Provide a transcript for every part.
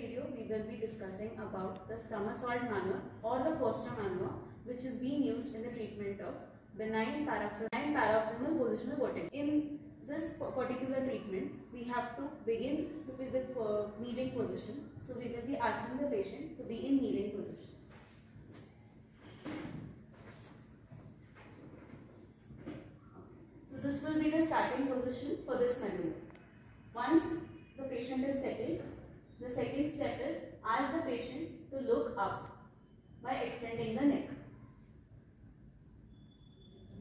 video, we will be discussing about the somersault maneuver or the Foster maneuver, which is being used in the treatment of benign paroxysmal positional vertigo. In this particular treatment, we have to begin with kneeling position. So we will be asking the patient to be in kneeling position. So this will be the starting position for this maneuver. Once the patient is settled, the second step is ask the patient to look up by extending the neck.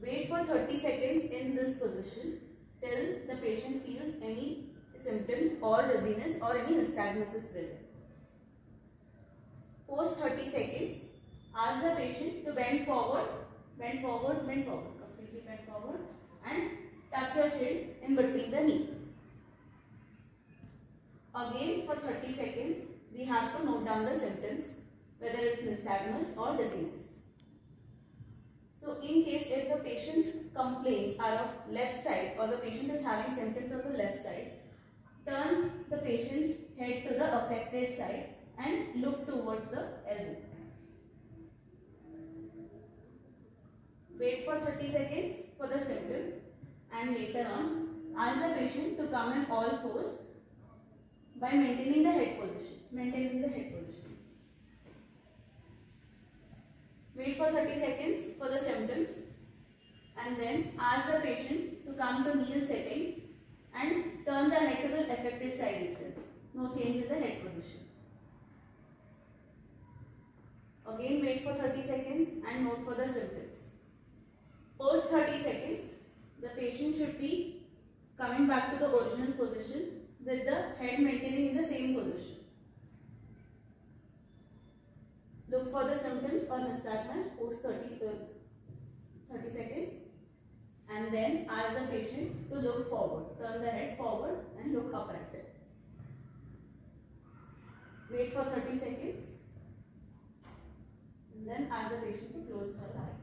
Wait for 30 seconds in this position till the patient feels any symptoms or dizziness or any nystagmus is present. Post 30 seconds, ask the patient to bend forward, completely bend forward, and tuck your chin in between the knee. Again, for 30 seconds, we have to note down the symptoms, whether it's nystagmus or dizziness. So, in case if the patient's complaints are of left side or the patient is having symptoms of the left side, turn the patient's head to the affected side and look towards the elbow. Wait for 30 seconds for the symptom and later on ask the patient to come in all fours by maintaining the head position. Wait for 30 seconds for the symptoms and then ask the patient to come to kneel setting and turn the head to the affected side itself. No change in the head position. Again wait for 30 seconds and note for the symptoms. Post 30 seconds, the patient should be coming back to the original position with the head maintaining in the same position. Look for the symptoms or nystagmus post 30 seconds and then ask the patient to look forward. Turn the head forward and look upright. Wait for 30 seconds and then ask the patient to close her eyes.